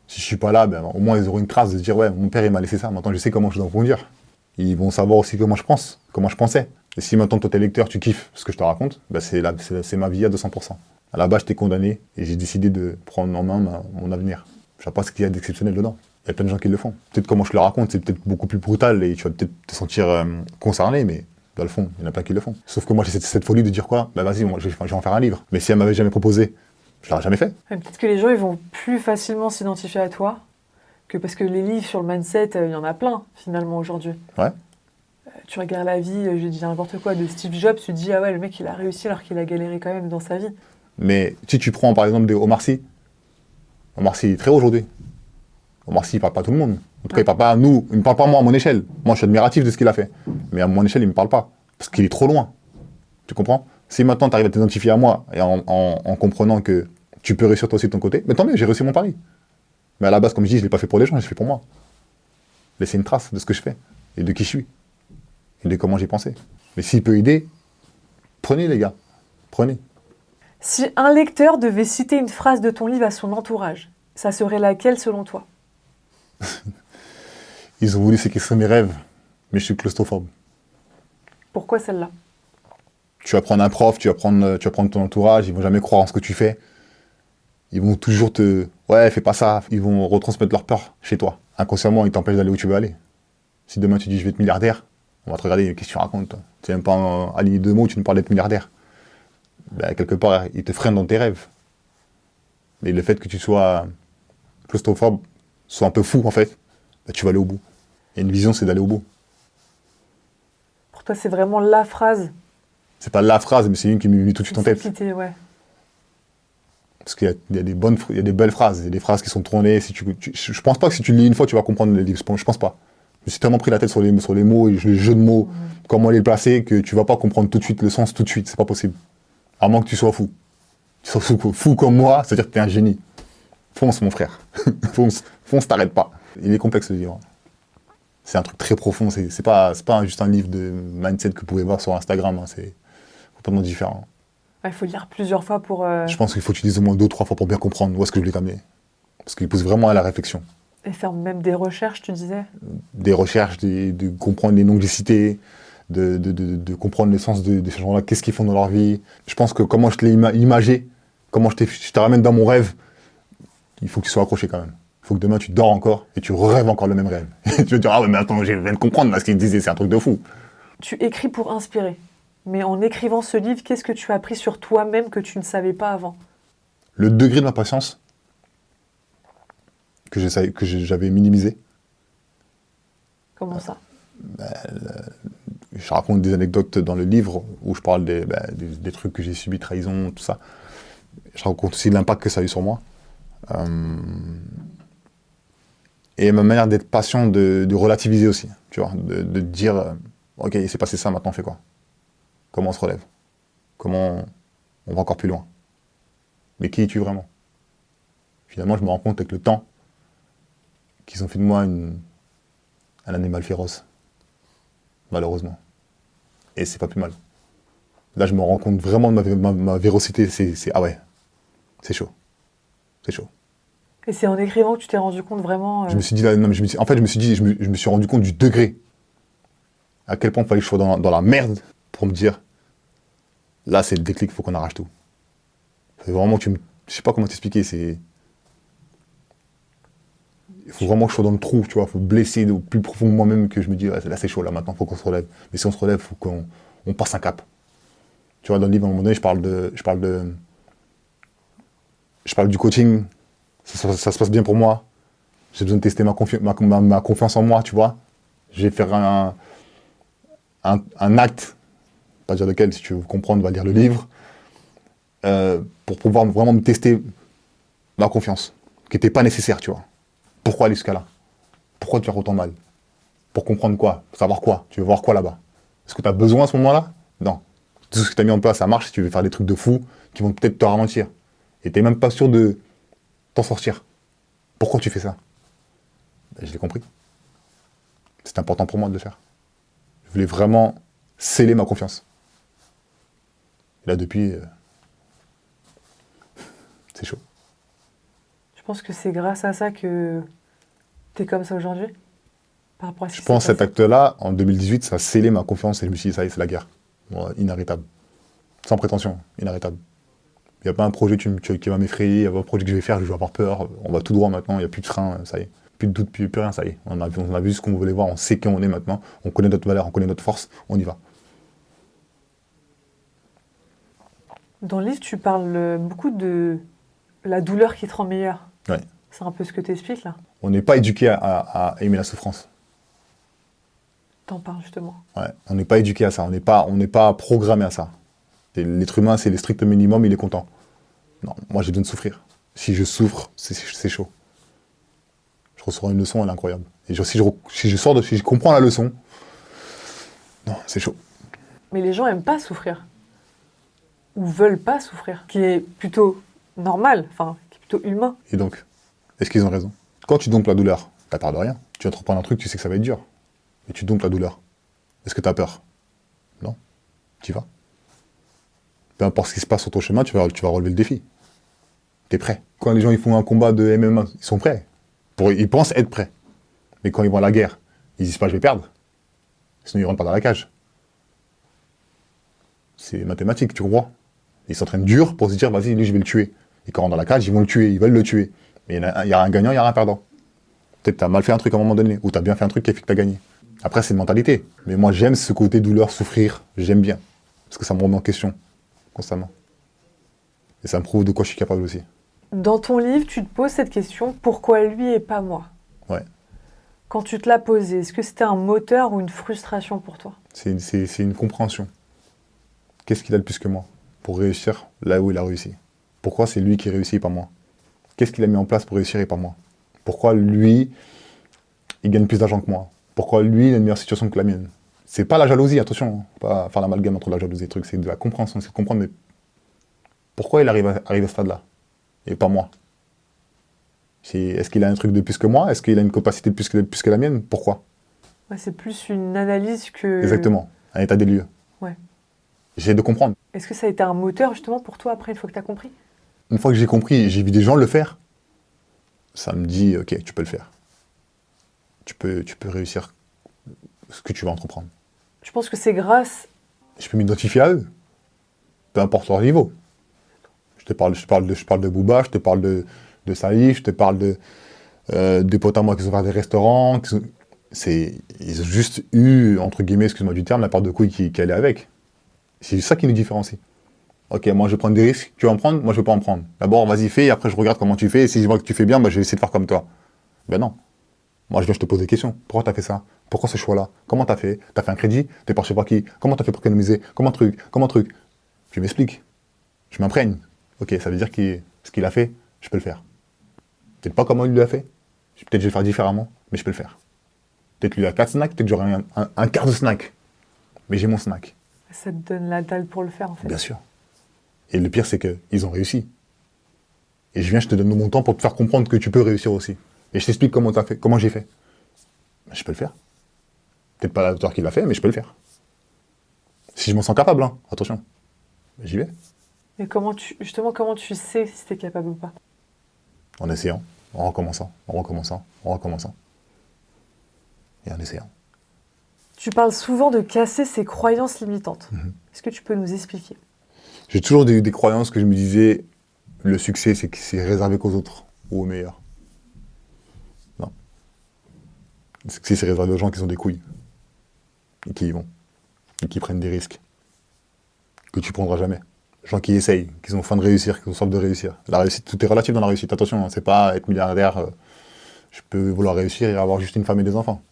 Si je suis pas là, ben, au moins ils auront une trace de se dire ouais, mon père il m'a laissé ça, maintenant je sais comment je dois conduire. Ils vont savoir aussi comment je pense, comment je pensais. Et si maintenant toi t'es lecteur, tu kiffes ce que je te raconte, ben, c'est ma vie à 200%. À la base, j'étais condamné et j'ai décidé de prendre en main mon avenir. Je sais pas ce qu'il y a d'exceptionnel dedans. Il y a plein de gens qui le font. Peut-être comment je le raconte, c'est peut-être beaucoup plus brutal et tu vas peut-être te sentir concerné, mais dans le fond, il y en a plein qui le font. Sauf que moi, j'ai cette folie de dire quoi? Bah vas-y, moi, je vais en faire un livre. Mais si elle m'avait jamais proposé, je l'aurais jamais fait. Ouais, peut-être que les gens ils vont plus facilement s'identifier à toi que parce que les livres sur le mindset, il y en a plein finalement aujourd'hui. Ouais. Tu regardes la vie, je dis n'importe quoi, de Steve Jobs, tu te dis ah ouais, le mec il a réussi alors qu'il a galéré quand même dans sa vie. Mais si tu prends par exemple des Omar Sy, Omar Sy est très haut aujourd'hui. Omar Sy, il parle pas à tout le monde. En tout cas, il parle pas à nous, il me parle pas moi à mon échelle. Moi, je suis admiratif de ce qu'il a fait. Mais à mon échelle, il me parle pas. Parce qu'il est trop loin. Tu comprends? Si maintenant tu arrives à t'identifier à moi et en comprenant que tu peux réussir toi aussi de ton côté, mais tant mieux, j'ai réussi mon pari. Mais à la base, comme je dis, je l'ai pas fait pour les gens, je l'ai fait pour moi. Laisser une trace de ce que je fais et de qui je suis et de comment j'ai pensé. Mais s'il peut aider, prenez les gars, prenez. Si un lecteur devait citer une phrase de ton livre à son entourage, ça serait laquelle selon toi? Ils ont voulu séquestrer mes rêves, mais je suis claustrophobe. Pourquoi celle-là? Tu vas prendre un prof, tu vas prendre ton entourage, ils vont jamais croire en ce que tu fais. Ils vont toujours ouais, fais pas ça. Ils vont retransmettre leur peur chez toi. Inconsciemment, ils t'empêchent d'aller où tu veux aller. Si demain tu dis je vais être milliardaire, on va te regarder, qu'est-ce que tu racontes toi? Tu n'es même pas aligné deux mots, tu nous parles d'être milliardaire. Ben, quelque part, ils te freinent dans tes rêves. Mais le fait que tu sois claustrophobe, sois un peu fou en fait, ben, tu vas aller au bout. Et une vision, c'est d'aller au bout. Pour toi, c'est vraiment la phrase C'est pas la phrase, mais c'est une qui m'est venue tout de suite en tête. ouais. Parce qu'il y a des il y a des belles phrases, il y a des phrases qui sont tournées. Si je pense pas que si tu le lis une fois, tu vas comprendre le livre. Je pense pas. Je me suis tellement pris la tête sur les mots et les jeux de mots, comment les placer, que tu vas pas comprendre tout de suite le sens tout de suite. C'est pas possible. À moins que tu sois fou. Tu sois fou comme moi, c'est-à-dire que tu es un génie. Fonce, mon frère. Fonce, t'arrêtes pas. Il est complexe, le livre. C'est un truc très profond. C'est pas juste un livre de mindset que vous pouvez voir sur Instagram. Hein. C'est complètement différent. Il faut le lire plusieurs fois pour... Je pense qu'il faut utiliser au moins 2 ou 3 fois pour bien comprendre où est-ce que je voulais t'amener. Parce qu'il pousse vraiment à la réflexion. Et faire même des recherches, tu disais? Des recherches, de comprendre les noms que j'ai cités, de comprendre le sens de ces gens-là, qu'est-ce qu'ils font dans leur vie. Je pense que comment je te l'ai imagé, comment je te ramène dans mon rêve, il faut que tu sois accroché quand même. Il faut que demain tu dors encore et tu rêves encore le même rêve. Et tu vas dire, ah ouais, mais attends, je viens de comprendre là, ce qu'il disait, c'est un truc de fou. Tu écris pour inspirer. Mais en écrivant ce livre, qu'est-ce que tu as appris sur toi-même que tu ne savais pas avant? Le degré de ma patience que j'avais minimisé. Comment ça? Je raconte des anecdotes dans le livre où je parle des trucs que j'ai subis, trahison, tout ça. Je raconte aussi l'impact que ça a eu sur moi. Et ma manière d'être patient, de relativiser aussi, tu vois, de dire, ok, il s'est passé ça, maintenant on fait quoi? Comment on se relève? Comment on va encore plus loin? Mais qui es-tu vraiment? Finalement, je me rends compte avec le temps qu'ils ont fait de moi un animal féroce, malheureusement. Et c'est pas plus mal. Là, je me rends compte vraiment de ma véracité, ah ouais, c'est chaud. C'est chaud. Et c'est en écrivant que tu t'es rendu compte vraiment... Je me suis dit, je me suis rendu compte du degré. À quel point il fallait que je sois dans la merde pour me dire, là, c'est le déclic, il faut qu'on arrache tout. C'est vraiment, je sais pas comment t'expliquer, il faut vraiment que je sois dans le trou, tu vois, il faut blesser au plus profond de moi-même que je me dis, ouais, là, c'est chaud, là, maintenant, il faut qu'on se relève. Mais si on se relève, il faut qu'on passe un cap. Tu vois, dans le livre, à un moment donné, je parle du coaching, ça se passe bien pour moi. J'ai besoin de tester ma confiance en moi, tu vois. Je vais faire un acte, pas dire lequel, si tu veux comprendre, va lire le livre, pour pouvoir vraiment me tester ma confiance, qui n'était pas nécessaire, tu vois. Pourquoi aller jusqu'à là? Pourquoi te faire autant mal? Pour comprendre quoi? Pour savoir quoi? Tu veux voir quoi là-bas? Est-ce que tu as besoin à ce moment-là? Non. Tout ce que tu as mis en place, ça marche, tu veux faire des trucs de fou qui vont peut-être te ralentir. Et tu n'es même pas sûr de t'en sortir. Pourquoi tu fais ça? Ben, je l'ai compris. C'est important pour moi de le faire. Je voulais vraiment sceller ma confiance. Et là, depuis, c'est chaud. penses que c'est grâce à ça que t'es comme ça aujourd'hui? Par rapport à ce Je qui pense s'est que cet passé? acte-là, en 2018, ça a scellé ma confiance et je me suis dit, ça y est, c'est la guerre. Bon, inarrêtable. Sans prétention, inarrêtable. Il n'y a pas un projet qui va m'effrayer, il n'y a pas un projet que je vais faire, je vais avoir peur. On va tout droit maintenant, il n'y a plus de frein, ça y est. Plus de doute, plus rien, ça y est. On a vu ce qu'on voulait voir, on sait qui on est maintenant, on connaît notre valeur, on connaît notre force, on y va. Dans le livre, tu parles beaucoup de la douleur qui te rend meilleur. Ouais. C'est un peu ce que tu expliques là. On n'est pas éduqué à aimer la souffrance. T'en parles justement. Ouais. On n'est pas éduqué à ça, on n'est pas programmé à ça. L'être humain, c'est le strict minimum, il est content. Non, moi j'ai besoin de souffrir. Si je souffre, c'est chaud. Je ressors une leçon, elle est incroyable. Et si je comprends la leçon, non, c'est chaud. Mais les gens aiment pas souffrir. Ou veulent pas souffrir. Qui est plutôt normal, enfin, qui est plutôt humain. Et donc, est-ce qu'ils ont raison? Quand tu domptes la douleur, t'as peur de rien. Tu vas entreprendre un truc, tu sais que ça va être dur. Et tu domptes la douleur. Est-ce que t'as peur? Non. Tu y vas. Peu importe ce qui se passe sur ton chemin, tu vas relever le défi. T'es prêt. Quand les gens ils font un combat de MMA, ils sont prêts. Ils pensent être prêts. Mais quand ils vont à la guerre, ils disent pas je vais perdre. Sinon ils rentrent pas dans la cage. C'est mathématique, tu comprends? Ils s'entraînent dur pour se dire vas-y, lui je vais le tuer. Et quand on rentre dans la cage, ils vont le tuer, ils veulent le tuer. Mais il y a un gagnant, il y a un perdant. Peut-être que t'as mal fait un truc à un moment donné, ou t'as bien fait un truc qui a fait que t'as gagné. Après, c'est une mentalité. Mais moi, j'aime ce côté douleur, souffrir, j'aime bien. Parce que ça me remet en question, constamment. Et ça me prouve de quoi je suis capable aussi. Dans ton livre, tu te poses cette question, pourquoi lui et pas moi? Ouais. Quand tu te l'as posée, est-ce que c'était un moteur ou une frustration pour toi? C'est une compréhension. Qu'est-ce qu'il a de plus que moi pour réussir là où il a réussi? Pourquoi c'est lui qui réussit et pas moi? Qu'est-ce qu'il a mis en place pour réussir et pas moi? Pourquoi lui, il gagne plus d'argent que moi? Pourquoi lui, il a une meilleure situation que la mienne? C'est pas la jalousie, attention, hein. Pas faire l'amalgame entre la jalousie et le truc, c'est de la compréhension, c'est de comprendre mais pourquoi il arrive à ce stade-là et pas moi? Est-ce qu'il a un truc de plus que moi? Est-ce qu'il a une capacité de plus que la mienne? Pourquoi? Ouais, c'est plus une analyse que... Exactement, un état des lieux. Ouais. J'essaie de comprendre. Est-ce que ça a été un moteur justement pour toi après, une fois que tu as compris? Une fois que j'ai compris, j'ai vu des gens le faire, ça me dit, ok, tu peux le faire. Tu peux réussir ce que tu vas entreprendre. Je pense que c'est grâce... Je peux m'identifier à eux, peu importe leur niveau. Je parle de Booba, je te parle de Salif, je te parle des potes à moi qui ont ouvert des restaurants. Ils ont juste eu, entre guillemets, excuse-moi du terme, la part de couilles qui allait avec. C'est ça qui nous différencie. Ok, moi je vais prendre des risques, tu vas en prendre, moi je vais pas en prendre. D'abord, vas-y, fais, et après je regarde comment tu fais, et si je vois que tu fais bien, bah, je vais essayer de faire comme toi. Ben non. Moi je te pose des questions. Pourquoi tu as fait ça? Pourquoi ce choix-là? Comment tu as fait? Tu as fait un crédit? T'es pas je sais pas qui? Comment tu as fait pour économiser? Comment truc? Je m'explique. Je m'imprègne. Ok, ça veut dire que ce qu'il a fait, je peux le faire. Peut-être pas comment il l'a fait. Peut-être je vais le faire différemment, mais je peux le faire. Peut-être lui a 4 snacks, peut-être j'aurai un quart de snack. Mais j'ai mon snack. Ça te donne la dalle pour le faire en fait. Bien sûr. Et le pire, c'est qu'ils ont réussi. Et je te donne mon temps pour te faire comprendre que tu peux réussir aussi. Et je t'explique comment j'ai fait. Ben, je peux le faire. Peut-être pas à la hauteur qu'il a fait, mais je peux le faire. Si je m'en sens capable, hein, attention. Ben, j'y vais. Mais comment tu sais si t'es capable ou pas? En essayant, en recommençant. Et en essayant. Tu parles souvent de casser ses croyances limitantes. Est-ce que tu peux nous expliquer? J'ai toujours des croyances que je me disais, le succès, c'est réservé qu'aux autres ou aux meilleurs. Non. Le succès, c'est réservé aux gens qui ont des couilles. Et qui y vont. Et qui prennent des risques. Que tu prendras jamais. Les gens qui essayent, qui ont faim de réussir, qui ont soif de réussir. La réussite, tout est relatif dans la réussite. Attention, hein, c'est pas être milliardaire, je peux vouloir réussir et avoir juste une femme et des enfants.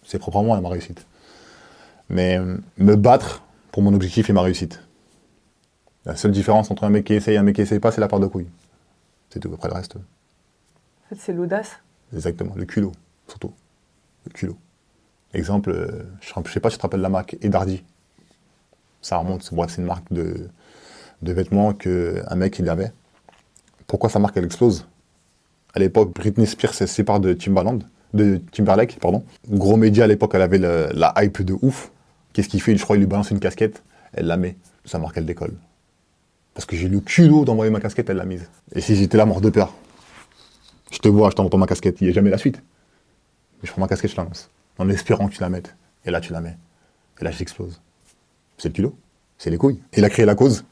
C'est propre à moi, ma réussite. Mais me battre pour mon objectif et ma réussite. La seule différence entre un mec qui essaye et un mec qui essaye pas, c'est la part de couille. C'est tout, après le reste. En fait, c'est l'audace. Exactement, le culot, surtout. Le culot. Exemple, je sais pas si tu te rappelles la marque Edardi. Ça remonte, bref, c'est une marque de vêtements qu'un mec il avait. Pourquoi sa marque elle explose? À l'époque, Britney Spears se sépare de Timberlake, pardon. Gros média à l'époque, elle avait la hype de ouf. Qu'est-ce qu'il fait? Je crois qu'il lui balance une casquette, elle la met. Sa marque elle décolle. Parce que j'ai le culot d'envoyer ma casquette, elle l'a mise. Et si j'étais là mort de peur? Je te vois, je t'envoie ma casquette, il n'y a jamais la suite. Mais je prends ma casquette, je la lance. En espérant que tu la mettes. Et là, tu la mets. Et là, j'explose. C'est le culot. C'est les couilles. Il a créé la cause.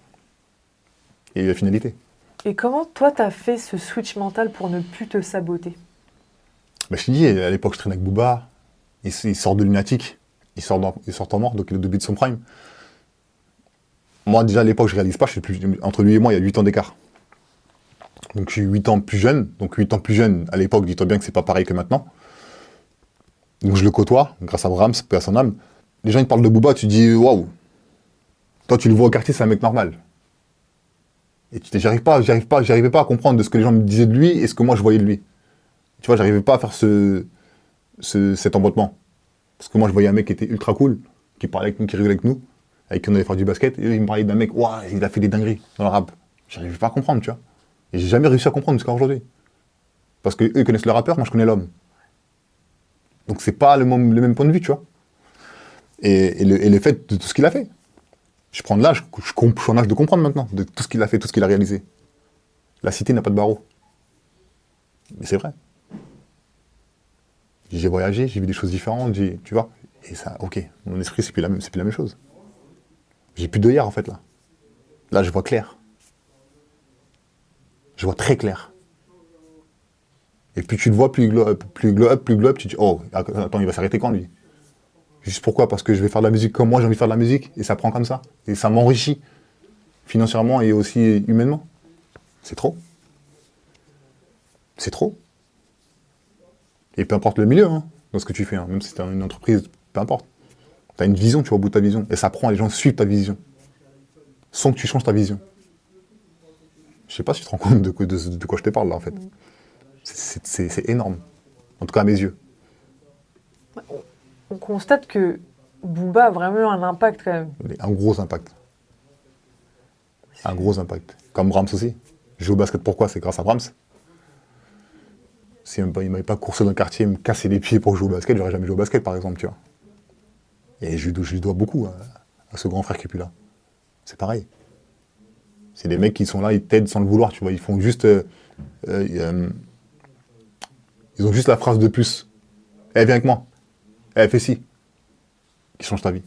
Et la finalité. Et comment toi, t'as fait ce switch mental pour ne plus te saboter? Bah, je te dis, à l'époque, je traînais avec Booba. Il sort de lunatique. Il sort en mort, donc il est au début de son prime. Moi, déjà, à l'époque, je réalise pas. Entre lui et moi, il y a 8 ans d'écart. Donc, je suis 8 ans plus jeune. Donc, 8 ans plus jeune, à l'époque, dis-toi bien que c'est pas pareil que maintenant. Donc, je le côtoie, grâce à Brahms, paix à son âme. Les gens, ils te parlent de Booba, tu te dis, waouh. Toi, tu le vois au quartier, c'est un mec normal. Et j'arrivais pas à comprendre de ce que les gens me disaient de lui et ce que moi, je voyais de lui. Tu vois, j'arrivais pas à faire cet emboîtement. Parce que moi, je voyais un mec qui était ultra cool, qui parlait avec nous, qui rigolait avec nous, avec qui on allait faire du basket, et il me parlait d'un mec, waouh, il a fait des dingueries dans le rap. J'arrivais pas à comprendre, tu vois. Et j'ai jamais réussi à comprendre jusqu'à aujourd'hui. Parce qu'eux, ils connaissent le rappeur, moi, je connais l'homme. Donc, c'est pas le même point de vue, tu vois. Et le fait de tout ce qu'il a fait. Je prends de l'âge, je suis en âge de comprendre maintenant, de tout ce qu'il a fait, tout ce qu'il a réalisé. La cité n'a pas de barreaux. Mais c'est vrai. J'ai voyagé, j'ai vu des choses différentes, tu vois. Et ça, ok, mon esprit, c'est plus la même chose. J'ai plus d'œillère, en fait, là. Là, je vois clair. Je vois très clair. Et plus tu le vois, plus glow up, tu te dis, oh, attends, il va s'arrêter quand, lui? Juste pourquoi? Parce que je vais faire de la musique comme moi, j'ai envie de faire de la musique, et ça prend comme ça. Et ça m'enrichit, financièrement et aussi humainement. C'est trop. C'est trop. Et peu importe le milieu, hein, dans ce que tu fais, hein, même si tu as une entreprise, peu importe. Tu as une vision, tu vois, au bout de ta vision. Et ça prend, les gens suivent ta vision. Sans que tu changes ta vision. Je sais pas si tu te rends compte de quoi je te parle, là, en fait. C'est énorme. En tout cas, à mes yeux. On constate que Booba a vraiment un impact quand même. Un gros impact. Un gros impact. Comme Brahms aussi. Je joue au basket, pourquoi? C'est grâce à Brahms. Si il ne m'avait pas coursé dans le quartier, me casser les pieds pour jouer au basket, j'aurais jamais joué au basket, par exemple, tu vois. Et je lui dois beaucoup à ce grand frère qui est plus là. C'est pareil. C'est des mecs qui sont là, ils t'aident sans le vouloir, tu vois. Ils font juste... ils ont juste la phrase de plus. Eh, viens avec moi. Eh, fais ci. Qui change ta vie.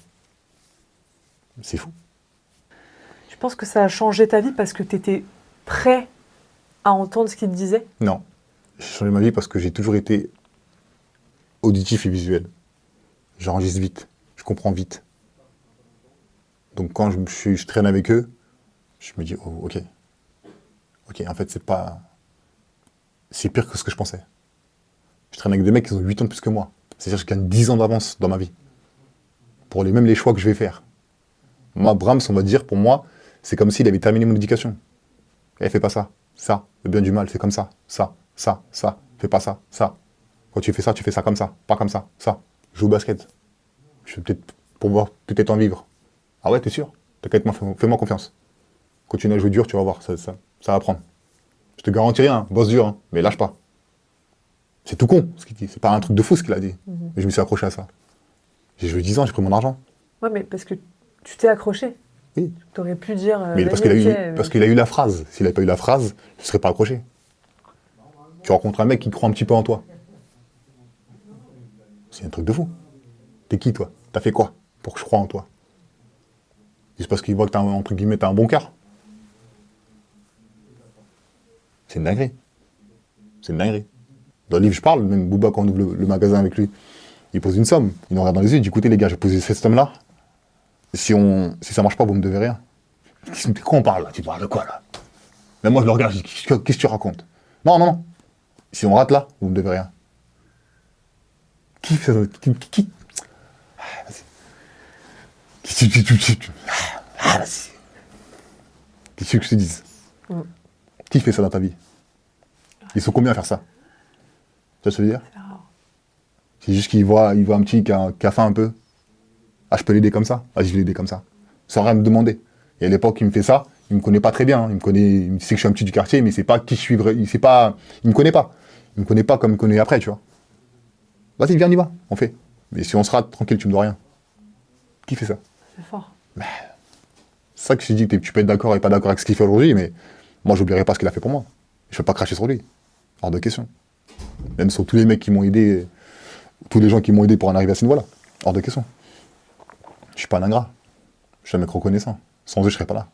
C'est fou. Je pense que ça a changé ta vie parce que tu étais prêt à entendre ce qu'il te disait. Non. J'ai changé ma vie parce que j'ai toujours été auditif et visuel. J'enregistre vite. Je comprends vite. Donc quand je traîne avec eux, je me dis, oh, ok. Ok, en fait, c'est pire que ce que je pensais. Je traîne avec des mecs qui ont 8 ans de plus que moi. C'est-à-dire que je gagne 10 ans d'avance dans ma vie. Pour même les choix que je vais faire. Moi, Brahms, on va dire, pour moi, c'est comme s'il avait terminé mon éducation. Eh, fais pas ça, ça, le bien du mal, c'est comme ça, fais pas ça, ça. Quand tu fais ça comme ça, pas comme ça, ça. Joue au basket. Je vais peut-être pouvoir peut-être en vivre. Ah ouais, t'es sûr? T'inquiète, fais-moi confiance. Continue à jouer dur, tu vas voir, ça va prendre. Je te garantis rien, bosse dur, hein, mais lâche pas. C'est tout con, ce qu'il dit. C'est pas un truc de fou, ce qu'il a dit. Mais je me suis accroché à ça. J'ai joué 10 ans, j'ai pris mon argent. Ouais, mais parce que tu t'es accroché. Oui. T'aurais pu dire... Mais parce qu'il a eu la phrase. S'il n'avait pas eu la phrase, je ne serais pas accroché. Tu rencontres un mec qui croit un petit peu en toi. C'est un truc de fou. T'es qui, toi? T'as fait quoi pour que je croie en toi? C'est parce qu'il voit que t'as un bon cœur. C'est une dinguerie. C'est une dinguerie. Dans le livre, je parle, même Booba, quand on ouvre le magasin avec lui, il pose une somme. Il nous regarde dans les yeux, il dit, écoutez les gars, j'ai posé cette somme-là. Si ça marche pas, vous me devez rien. De quoi on parle là? Tu parles de quoi là? Même moi je le regarde, je dis, qu'est-ce que tu racontes? Non. Si on rate là, vous me devez rien. Qui fait ça? Qui? Ah, vas-y. Vas-y. Qu'est-ce que je te dise? Qui fait ça dans ta vie? Ils sont combien à faire ça? Tu vois ce que je veux dire? C'est juste qu'il voit un petit qui a faim un peu. Ah, je peux l'aider comme ça? Vas-y, je vais l'aider comme ça. Sans rien me demander. Et à l'époque, il me fait ça, il me connaît pas très bien. Hein. Il sait que je suis un petit du quartier, mais il sait pas qui je suis. Il me connaît pas. Il me connaît pas comme il me connaît après, tu vois. Vas-y, viens, on y va, on fait. Mais si on se rate, tranquille, tu me dois rien. Qui fait ça? C'est fort. C'est ça que je te dis, que tu peux être d'accord et pas d'accord avec ce qu'il fait aujourd'hui, mais moi, j'oublierai pas ce qu'il a fait pour moi. Je peux pas cracher sur lui. Hors de question. Même sur tous les mecs qui m'ont aidé, tous les gens qui m'ont aidé pour en arriver à ce niveau-là. Hors de question. Je suis pas un ingrat. Je suis un mec reconnaissant. Sans eux, je serais pas là.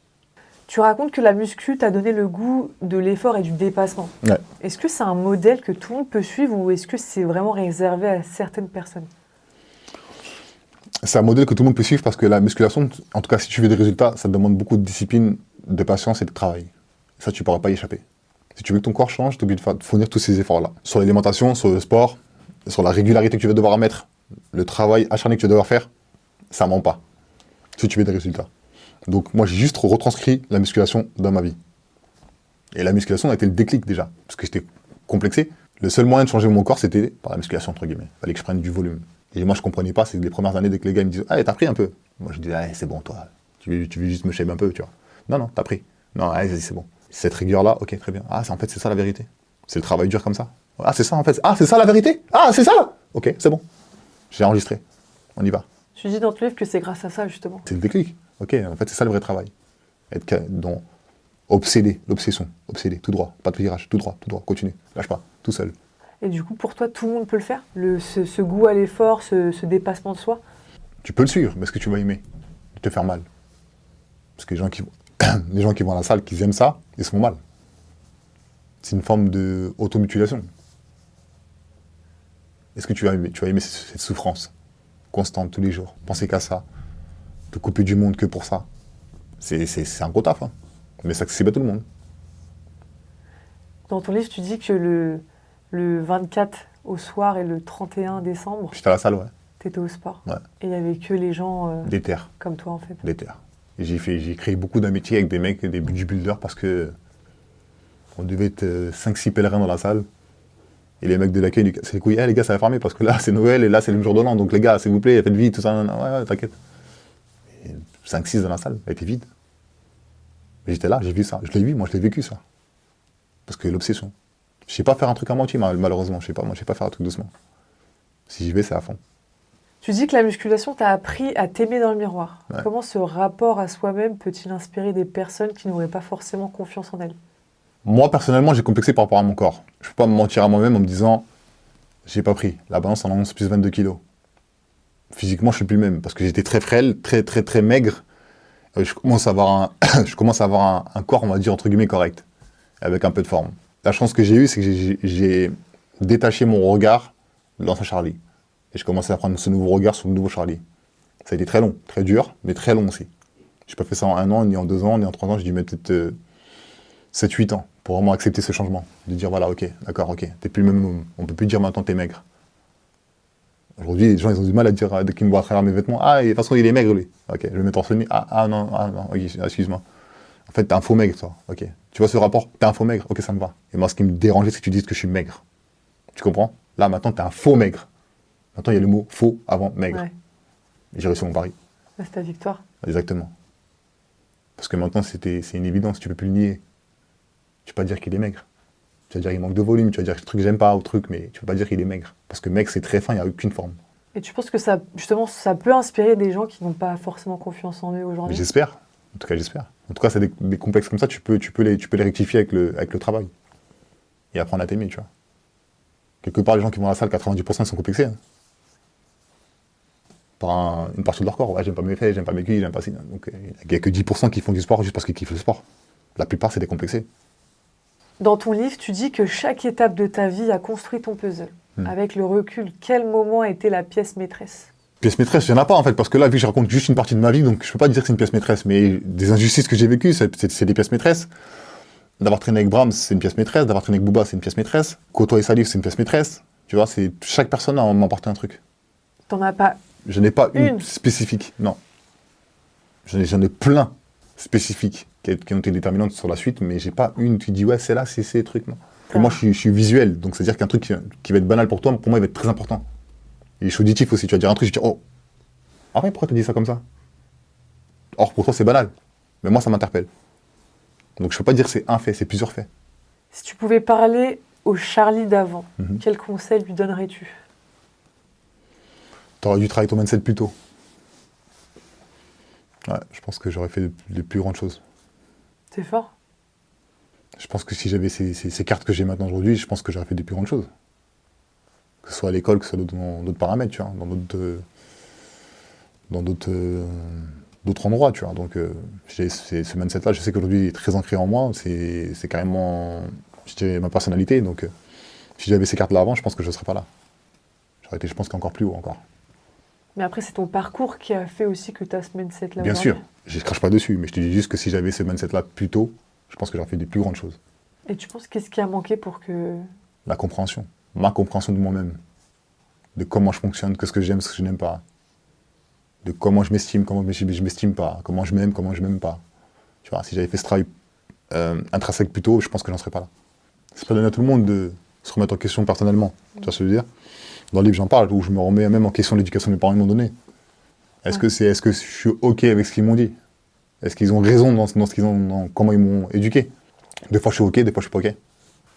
Tu racontes que la muscu t'a donné le goût de l'effort et du dépassement. Ouais. Est-ce que c'est un modèle que tout le monde peut suivre ou est-ce que c'est vraiment réservé à certaines personnes? C'est un modèle que tout le monde peut suivre parce que la musculation, en tout cas si tu veux des résultats, ça te demande beaucoup de discipline, de patience et de travail. Ça, tu ne pourras pas y échapper. Si tu veux que ton corps change, tu es obligé de fournir tous ces efforts-là. Sur l'alimentation, sur le sport, sur la régularité que tu vas devoir mettre, le travail acharné que tu vas devoir faire, ça ne ment pas. Si tu veux des résultats. Donc moi, j'ai juste retranscrit la musculation dans ma vie. Et la musculation a été le déclic déjà, parce que j'étais complexé. Le seul moyen de changer mon corps, c'était par la musculation, entre guillemets. Il fallait que je prenne du volume. Et moi, je comprenais pas, c'est les premières années, dès que les gars me disent « Ah, t'as pris un peu ?» Moi, je disais « Ah, c'est bon, toi, tu veux juste me shape un peu, tu vois. » Non, non, t'as pris. Non, allez, vas-y, c'est bon. Cette rigueur-là, ok, très bien. Ah, en fait, c'est ça la vérité. C'est le travail dur comme ça. Ah, c'est ça, en fait. Ah, c'est ça la vérité. Ah, c'est ça. Ok, c'est bon. J'ai enregistré. On y va. Tu dis dans ton livre que c'est grâce à ça, justement. C'est le déclic. Ok, en fait, c'est ça le vrai travail. Obsédé, l'obsession. Obsédé, tout droit. Pas de virage, tout droit, continue. Lâche pas, tout seul. Et du coup, pour toi, tout le monde peut le faire? Ce goût à l'effort, ce dépassement de soi? Tu peux le suivre, mais est-ce que tu vas aimer te faire mal? Parce que les gens qui vont à la salle, qui aiment ça, ils se font mal. C'est une forme d'automutilation. Est-ce que tu vas aimer cette souffrance constante tous les jours? Penser qu'à ça, te couper du monde que pour ça. C'est un gros taf, hein. Mais ça accessible à tout le monde. Dans ton livre, tu dis que le 24 au soir et le 31 décembre, J'étais à la salle, ouais. t'étais au sport. Ouais. Et il n'y avait que les gens Des terres. comme toi, en fait. Des terres. Et j'ai créé beaucoup d'amitiés avec des mecs, des bodybuilders, parce que on devait être 5-6 pèlerins dans la salle. Et les mecs de l'accueil, c'est les couilles, les gars, ça va fermer, parce que là, c'est Noël, et là, c'est le jour de l'an. Donc les gars, s'il vous plaît, faites vite, tout ça. Non, ouais, t'inquiète. 5-6 dans la salle, elle était vide. Mais j'étais là, j'ai vu ça. Je l'ai vu, moi, je l'ai vécu, ça. Parce que l'obsession. Je sais pas faire un truc à moitié, malheureusement. Je sais pas faire un truc doucement. Si j'y vais, c'est à fond. Tu dis que la musculation t'a appris à t'aimer dans le miroir. Ouais. Comment ce rapport à soi-même peut-il inspirer des personnes qui n'auraient pas forcément confiance en elles? Moi, personnellement, j'ai complexé par rapport à mon corps. Je peux pas me mentir à moi-même en me disant j'ai pas pris. La balance en 11 plus 22 kilos. Physiquement, je suis plus le même. Parce que j'étais très frêle, très maigre. Je commence à avoir un corps, on va dire, entre guillemets, correct. Avec un peu de forme. La chance que j'ai eue, c'est que j'ai détaché mon regard de l'ancien Charlie. Et je commençais à prendre ce nouveau regard sur le nouveau Charlie. Ça a été très long, très dur, mais très long aussi. J'ai pas fait ça en 1 an, ni en 2 ans, ni en 3 ans. J'ai dû mettre peut-être 7-8 ans pour vraiment accepter ce changement. De dire voilà, ok, d'accord, ok, t'es plus le même homme. On peut plus dire maintenant t'es maigre. Aujourd'hui, les gens ils ont du mal à dire dès qu'ils me voient à travers mes vêtements, ah, de toute façon il est maigre lui. Ok, je vais mettre en semi. Non, ok, excuse-moi. En fait, t'es un faux maigre, toi. Ok. Tu vois ce rapport? T'es un faux maigre. Ok, ça me va. Et moi, ce qui me dérangeait, c'est que tu dises que je suis maigre. Tu comprends? Là, maintenant, t'es un faux maigre. Maintenant, il y a le mot faux avant maigre. Ouais. Et j'ai réussi mon pari. Là, c'est ta victoire. Exactement. Parce que maintenant, c'est une évidence. Tu peux plus le nier. Tu peux pas dire qu'il est maigre. Tu vas dire qu'il manque de volume. Tu vas dire que ce truc, j'aime pas, ou truc, mais tu peux pas dire qu'il est maigre. Parce que maigre, c'est très fin, il n'y a aucune forme. Et tu penses que ça, justement, ça peut inspirer des gens qui n'ont pas forcément confiance en eux Mais aujourd'hui? j'espère. En tout cas, j'espère. En tout cas, c'est des complexes comme ça, tu peux les rectifier avec le travail. Et apprendre à t'aimer, tu vois. Quelque part, les gens qui vont à la salle, 90% ils sont complexés. Hein. Par une partie de leur corps. Ouais, j'aime pas mes fesses, j'aime pas mes cuisses, j'aime pas ça. Donc, il n'y a que 10% qui font du sport juste parce qu'ils kiffent le sport. La plupart, c'est décomplexé. Dans ton livre, tu dis que chaque étape de ta vie a construit ton puzzle. Avec le recul, quel moment a été la pièce maîtresse? Pièce maîtresse, il n'y en a pas en fait, parce que là, vu que je raconte juste une partie de ma vie, donc je peux pas dire que c'est une pièce maîtresse, mais des injustices que j'ai vécues, c'est des pièces maîtresses. D'avoir traîné avec Brahms, c'est une pièce maîtresse. D'avoir traîné avec Booba, c'est une pièce maîtresse. Côtoyer Salif, c'est une pièce maîtresse. Tu vois, chaque personne a m'apporté un truc. T'en as pas Je n'ai pas une spécifique, non. J'en ai plein spécifiques qui ont été déterminantes sur la suite, mais j'ai pas une qui dit ouais, c'est là, c'est ces trucs, non. Pour moi, je suis visuel, donc c'est-à-dire qu'un truc qui va être banal pour toi, pour moi, il va être très important. Et je suis auditif aussi, tu vas dire un truc, je vais dire oh, ah ouais, pourquoi t'as dit ça comme ça? Or, pour toi, c'est banal, mais moi, ça m'interpelle. Donc je peux pas dire que c'est un fait, c'est plusieurs faits. Si tu pouvais parler au Charlie d'avant, quel conseil lui donnerais-tu? T'aurais dû travailler ton mindset plus tôt. Ouais, je pense que j'aurais fait les plus grandes choses. C'est fort. Je pense que si j'avais ces cartes que j'ai maintenant aujourd'hui, je pense que j'aurais fait des plus grandes choses. ce soit à l'école, que ce soit dans d'autres paramètres, tu vois, dans d'autres endroits, tu vois. Donc, ce mindset-là, je sais qu'aujourd'hui, il est très ancré en moi. C'est carrément, je dirais, ma personnalité. Donc, si j'avais ces cartes-là avant, je pense que je ne serais pas là. J'aurais été, je pense, qu'encore plus haut encore. Mais après, c'est ton parcours qui a fait aussi que tu as ce mindset-là Bien aujourd'hui. sûr, je ne crache pas dessus, mais je te dis juste que si j'avais ce mindset-là plus tôt, je pense que j'aurais fait des plus grandes choses. Et tu penses qu'est-ce qui a manqué pour que... La compréhension, ma compréhension de moi-même, de comment je fonctionne, que ce que j'aime, ce que je n'aime pas, de comment je m'estime, comment je m'estime pas, comment je m'aime pas. Tu vois, si j'avais fait ce travail intrinsèque plus tôt, je pense que j'en serais pas là. C'est pas donné à tout le monde de se remettre en question personnellement. Tu vois ce que je veux dire? Dans le livre, j'en parle, où je me remets même en question l'éducation que mes parents m'ont donnée. Est-ce que je suis OK avec ce qu'ils m'ont dit? Est-ce qu'ils ont raison dans ce qu'ils ont, dans comment ils m'ont éduqué? Des fois, je suis OK, des fois, je suis pas OK.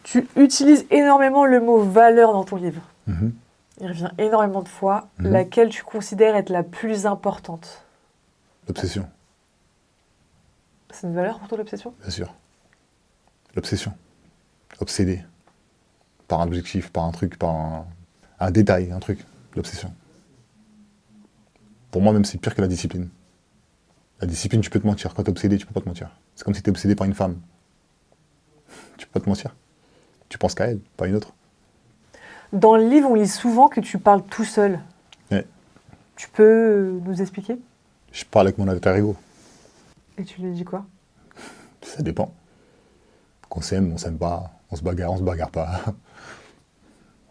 Tu utilises énormément le mot valeur dans ton livre. Mhm. Il revient énormément de fois. Mhm. Laquelle tu considères être la plus importante? L'obsession, C'est une valeur pour toi, l'obsession? bien sûr. L'obsession. Obsédé. Par un objectif, par un truc, par un détail, un truc. L'obsession. Pour moi, même, c'est pire que la discipline. La discipline, tu peux te mentir. Quand t'es obsédé, tu peux pas te mentir. C'est comme si t'es obsédé par une femme. Tu peux pas te mentir. Tu penses qu'à elle, pas à une autre. Dans le livre, on lit souvent que tu parles tout seul. Ouais. Tu peux nous expliquer? Je parle avec mon alter ego. Et tu lui dis quoi? Ça dépend. Qu'on s'aime, on s'aime pas. On se bagarre pas.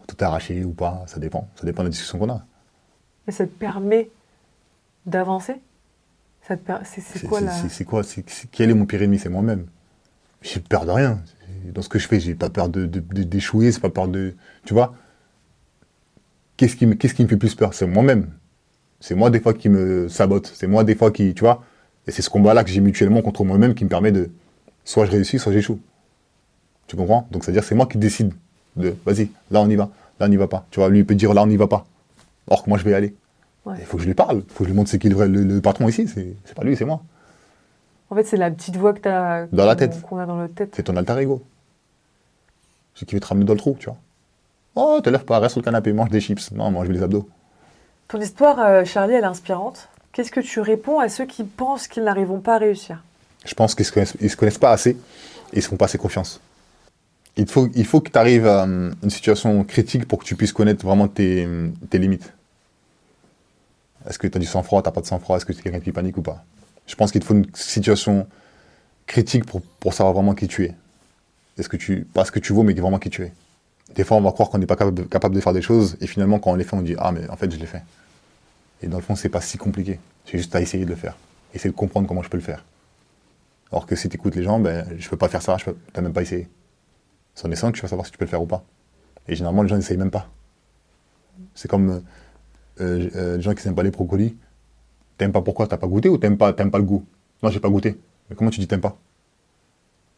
Tout arraché ou pas, ça dépend. Ça dépend de la discussion qu'on a. Et ça te permet d'avancer? C'est quoi la... C'est quoi quel est mon pire ennemi? C'est moi-même. J'ai peur de rien. Dans ce que je fais, j'ai pas peur d'échouer, c'est pas peur de... Tu vois? Qu'est-ce qui me fait plus peur? C'est moi-même. C'est moi des fois qui me sabote. C'est moi des fois qui... Tu vois? Et c'est ce combat-là que j'ai mutuellement contre moi-même qui me permet de... Soit je réussis, soit j'échoue. Tu comprends? Donc c'est-à-dire c'est moi qui décide de... Vas-y, là on y va. Là on n'y va pas. Tu vois? Lui il peut dire là on n'y va pas. Or que moi je vais y aller. Ouais. Il faut que je lui parle. Il faut que je lui montre c'est qui le patron ici. C'est pas lui, c'est moi. En fait, c'est la petite voix que t'as... Dans la tête. Qu'on a dans notre tête. C'est ton alter ego. C'est qui veut te ramener dans le trou, tu vois. Oh, te lève pas, reste sur le canapé, mange des chips. Non, mange les abdos. Ton histoire, Charlie, elle est inspirante. Qu'est-ce que tu réponds à ceux qui pensent qu'ils n'arriveront pas à réussir? Je pense qu'ils se connaissent pas assez et ils se font pas assez confiance. Il faut que tu arrives à une situation critique pour que tu puisses connaître vraiment tes limites. Est-ce que tu as du sang-froid, t'as pas de sang-froid? Est-ce que tu es quelqu'un qui panique ou pas? Je pense qu'il te faut une situation critique pour savoir vraiment qui tu es. Pas ce que tu vaux, mais vraiment qui tu es. Des fois, on va croire qu'on n'est pas capable de faire des choses, et finalement, quand on les fait, on dit « Ah, mais en fait, je l'ai fait. » Et dans le fond, c'est pas si compliqué. C'est juste à essayer de le faire. Essayer de comprendre comment je peux le faire. Alors que si tu écoutes les gens, ben, je peux pas faire ça, t'as même pas essayé. C'est en essayant que tu vas savoir si tu peux le faire ou pas. Et généralement, les gens n'essayent même pas. C'est comme les gens qui n'aiment pas les brocolis. T'aimes pas pourquoi? T'as pas goûté ou t'aimes pas le goût? Non, j'ai pas goûté. Mais comment tu dis t'aimes pas?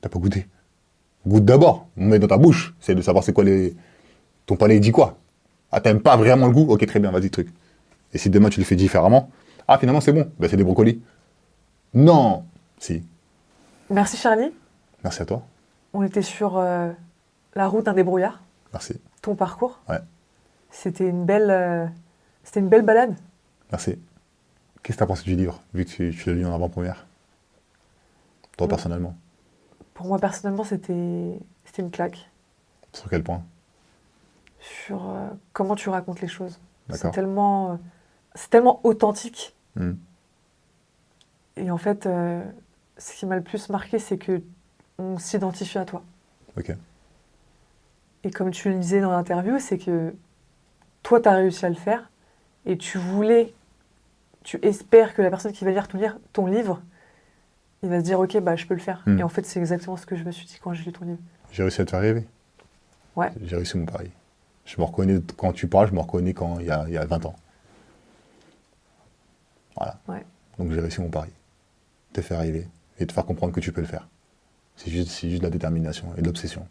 T'as pas goûté. Goûte d'abord, mets dans ta bouche. C'est de savoir c'est quoi ton palais dit quoi. Ah, t'aimes pas vraiment le goût? Ok, très bien, vas-y, truc. Et si demain tu le fais différemment, ah, finalement c'est bon, ben c'est des brocolis. Non. Si. Merci, Charlie. Merci à toi. On était sur la route d'un débrouillard. Merci. Ton parcours. Ouais. C'était une belle balade. Merci. Qu'est-ce que t'as pensé du livre, vu que tu l'as lu en avant-première? Toi, personnellement. Pour moi, personnellement, c'était une claque. Sur quel point? Sur comment tu racontes les choses. D'accord. C'est tellement authentique. Hmm. Et en fait, ce qui m'a le plus marqué, c'est que on s'identifie à toi. Ok. Et comme tu le disais dans l'interview, c'est que toi, tu as réussi à le faire et tu espères que la personne qui va lire ton livre, il va se dire, ok, bah, je peux le faire. Hmm. Et en fait, c'est exactement ce que je me suis dit quand j'ai lu ton livre. J'ai réussi à te faire rêver. Ouais. J'ai réussi mon pari. Je me reconnais quand tu parles, je me reconnais quand il y a 20 ans. Voilà. Ouais. Donc j'ai réussi mon pari. Te faire rêver et te faire comprendre que tu peux le faire. C'est juste de la détermination et de l'obsession.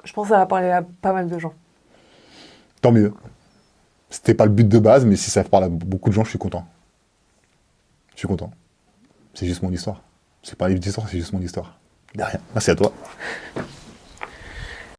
Je pense que ça va parler à pas mal de gens. Tant mieux. C'était pas le but de base, mais si ça parle à beaucoup de gens, je suis content. Je suis content. C'est juste mon histoire. C'est pas un livre d'histoire, c'est juste mon histoire. De rien. Merci à toi.